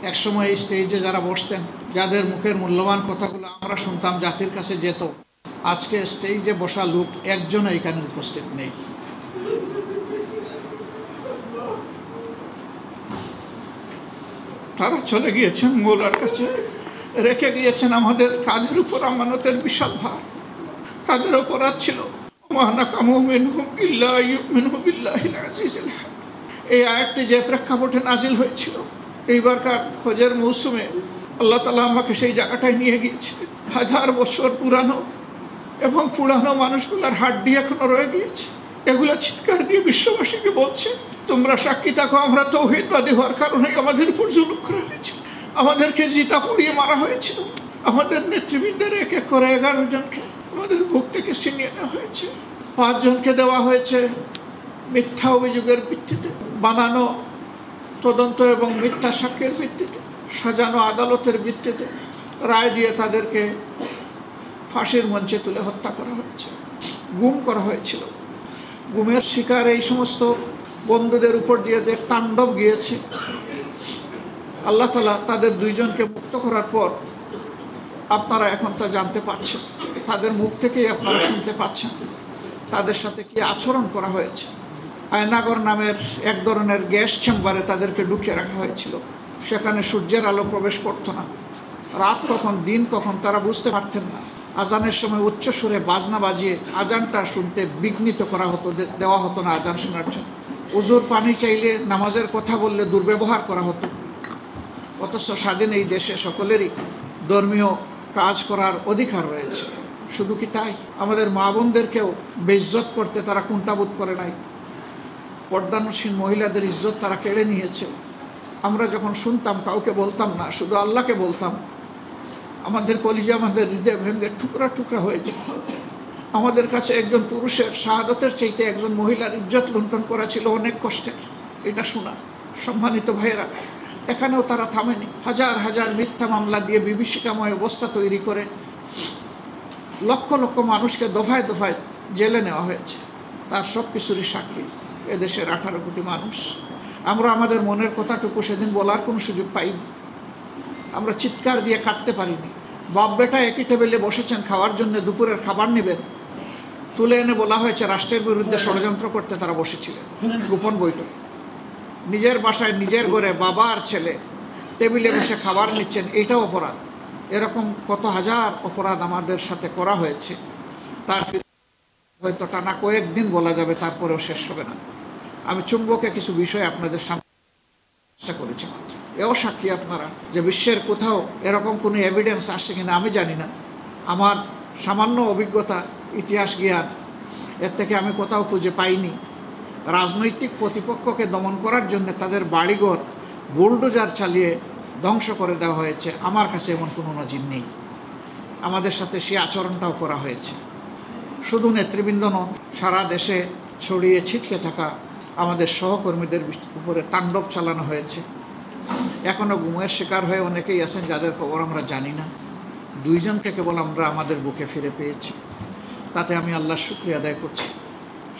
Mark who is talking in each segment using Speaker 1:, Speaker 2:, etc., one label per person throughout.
Speaker 1: একসময় এই স্টেজে যারা বসতেন, যাদের মুখের মূল্যবান কথাগুলো আমরা শুনতাম, জাতির কাছে যেত, আজকে স্টেজে বসা লোক একজনও এখানে উপস্থিত নেই। তারা চলে গিয়েছেন মৌলার কাছে, রেখে গিয়েছেন আমাদের কাঁধের উপর আমানতের বিশাল ভার। তাদের অপরাধ ছিল এই আয়াতটি যে প্রেক্ষাপটে নাজিল হয়েছিল, এইবারকার হজের মৌসুমে আল্লাহ তাআলা আমাকে সেই জায়গাটায় নিয়ে গিয়েছিলেন। 1000 বছর পুরানো এবং পুরানো মানুষগুলোর হাড্ডি এখনো রয়ে গিয়েছে। এগুলা চিৎকার দিয়ে বিশ্ববাসীকে বলছে, তোমরা সাক্ষী থাকো, আমরা তাওহীদবাদী হওয়ার কারণেই আমাদের উপর জুলুম করা হয়েছিল, আমাদেরকে জিতা পুড়িয়ে মারা হয়েছিল, আমাদের নেতৃবৃন্দের এক এক করে 11 জনকে আমাদের বুক থেকে ছিনিয়ে নেওয়া হয়েছে, 5 জনকে দেওয়া হয়েছে মিথ্যা অভিযোগের ভিত্তিতে, বানানো তদন্ত এবং মিথ্যা সাক্ষ্যের ভিত্তিতে, সাজানো আদালতের ভিত্তিতে রায় দিয়ে তাদেরকে ফাঁসির মঞ্চে তুলে হত্যা করা হয়েছে, গুম করা হয়েছিল। গুমের শিকার এই সমস্ত বন্ধুদের উপর দিয়ে যে তাণ্ডব গিয়েছে, আল্লাহ তাআলা তাদের 2 জনকে মুক্ত করার পর আপনারা এখন তা জানতে পাচ্ছেন, তাদের মুখ থেকেই আপনারা শুনতে পাচ্ছেন তাদের সাথে কি আচরণ করা হয়েছে। আয়নাগর নামের এক ধরনের গ্যাস চেম্বারে তাদেরকে ঢুকিয়ে রাখা হয়েছিল। সেখানে সূর্যের আলো প্রবেশ করতো না, রাত কখন দিন কখন তারা বুঝতে পারতেন না। আজানের সময় উচ্চ সুরে বাজনা বাজিয়ে আজানটা শুনতে বিঘ্নিত করা হতো, দেওয়া হতো না আজান শোনার জন্য। ওজুর পানি চাইলে, নামাজের কথা বললে দুর্ব্যবহার করা হতো। অথচ স্বাধীন এই দেশে সকলেরই ধর্মীয় কাজ করার অধিকার রয়েছে। শুধু কি তাই, আমাদের মা বোনদেরকেও বেইজ্জত করতে তারা কুণ্ঠাবোধ করে নাই। পর্দানসীন মহিলাদের ইজ্জত তারা কেড়ে নিয়েছে। আমরা যখন শুনতাম কাউকে বলতাম না, শুধু আল্লাহকে বলতাম, আমাদের কলিজা, আমাদের হৃদয় ভেঙে টুকরা টুকরা হয়ে যেত। আমাদের কাছে একজন পুরুষের শাহাদতের চাইতে একজন মহিলার ইজ্জত লুণ্ঠন করা ছিল অনেক কষ্টের। এটা শোনা। সম্মানিত ভাইয়েরা, এখানেও তারা থামেনি। হাজার হাজার মিথ্যা মামলা দিয়ে বিভীষিকাময় অবস্থা তৈরি করে লক্ষ লক্ষ মানুষকে দফায় দফায় জেলে নেওয়া হয়েছে। তার সব কিছুরই সাক্ষী এদেশের 18 কোটি মানুষ। আমরা আমাদের মনের কথাটুকু সেদিন বলার কোনো সুযোগ পাইনি। আমরা চিৎকার দিয়ে কাঁদতে পারিনি। বাপ বেটা একই টেবিলে বসেছেন খাওয়ার জন্য, দুপুরের খাবার নেবেন, তুলে এনে বলা হয়েছে রাষ্ট্রের বিরুদ্ধে ষড়যন্ত্র করতে তারা বসেছিলেন গোপন বৈঠকে। নিজের বাসায় নিজের ঘরে বাবা আর ছেলে টেবিলে বসে খাবার নিচ্ছেন, এইটাও অপরাধ। এরকম কত হাজার অপরাধ আমাদের সাথে করা হয়েছে, তার হয়তো টানা কয়েকদিন বলা যাবে, তারপরেও শেষ হবে না। আমি চুম্বকে কিছু বিষয় আপনাদের সামনে চেষ্টা করেছি মাত্র। এও সাক্ষী আপনারা যে বিশ্বের কোথাও এরকম কোনো এভিডেন্স আসছে কিনা আমি জানি না। আমার সামান্য অভিজ্ঞতা, ইতিহাস জ্ঞান, এর থেকে আমি কোথাও খুঁজে পাইনি রাজনৈতিক প্রতিপক্ষকে দমন করার জন্য তাদের বাড়িঘর বুলডোজার চালিয়ে ধ্বংস করে দেওয়া হয়েছে। আমার কাছে এমন কোনো নজির নেই। আমাদের সাথে সেই আচরণটাও করা হয়েছে। শুধু নেতৃবৃন্দ নন, সারা দেশে ছড়িয়ে ছিটকে থাকা আমাদের সহকর্মীদের উপরে তাণ্ডব চালানো হয়েছে। এখনও গুমের শিকার হয়ে অনেকেই আছেন যাদের খবর আমরা জানি না। 2 জনকে কেবল আমরা আমাদের বুকে ফিরে পেয়েছি, তাতে আমি আল্লাহর শুকরিয়া আদায় করছি।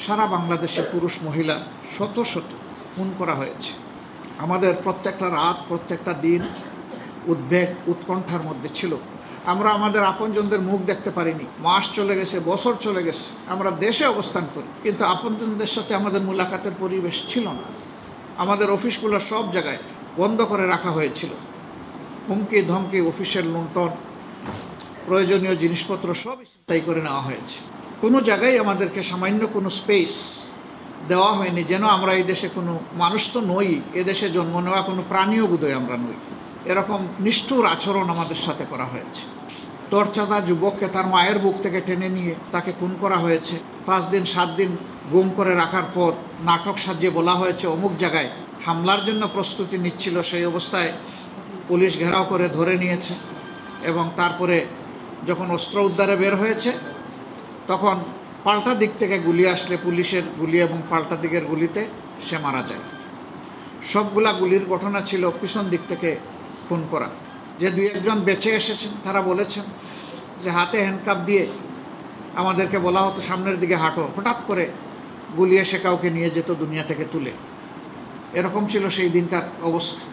Speaker 1: সারা বাংলাদেশে পুরুষ মহিলা শত শত খুন করা হয়েছে। আমাদের প্রত্যেকটা রাত, প্রত্যেকটা দিন উদ্বেগ উৎকণ্ঠার মধ্যে ছিল। আমরা আমাদের আপনজনদের মুখ দেখতে পারিনি। মাস চলে গেছে, বছর চলে গেছে, আমরা দেশে অবস্থান করি, কিন্তু আপনজনদের সাথে আমাদের মুলাকাতের পরিবেশ ছিল না। আমাদের অফিসগুলো সব জায়গায় বন্ধ করে রাখা হয়েছিল। হুমকি ধমকি, অফিসের লুণ্ঠন, প্রয়োজনীয় জিনিসপত্র সব তাই করে নেওয়া হয়েছে। কোনো জায়গায় আমাদেরকে সামান্য কোনো স্পেস দেওয়া হয়নি, যেন আমরা এই দেশে কোনো মানুষ তো নই, এদেশে জন্ম নেওয়া কোনো প্রাণীও বোধহয় আমরা নই। এরকম নিষ্ঠুর আচরণ আমাদের সাথে করা হয়েছে। তরচাঁদা যুবককে তার মায়ের বুক থেকে টেনে নিয়ে তাকে খুন করা হয়েছে। 5 দিন 7 দিন গুম করে রাখার পর নাটক সাজিয়ে বলা হয়েছে অমুক জায়গায় হামলার জন্য প্রস্তুতি নিচ্ছিল। সেই অবস্থায় পুলিশ ঘেরাও করে ধরে নিয়েছে এবং তারপরে যখন অস্ত্র উদ্ধারে বের হয়েছে তখন পাল্টা দিক থেকে গুলি আসলে পুলিশের গুলি এবং পাল্টা দিকের গুলিতে সে মারা যায়। সবগুলা গুলির ঘটনা ছিল পিছন দিক থেকে খুন করা। যে 2-1 জন বেঁচে এসেছেন তারা বলেছেন যে হাতে হ্যান্ডকাপ দিয়ে আমাদেরকে বলা হতো সামনের দিকে হাঁটো, হঠাৎ করে গুলি এসে কাউকে নিয়ে যেত দুনিয়া থেকে তুলে। এরকম ছিল সেই দিনকার অবস্থা।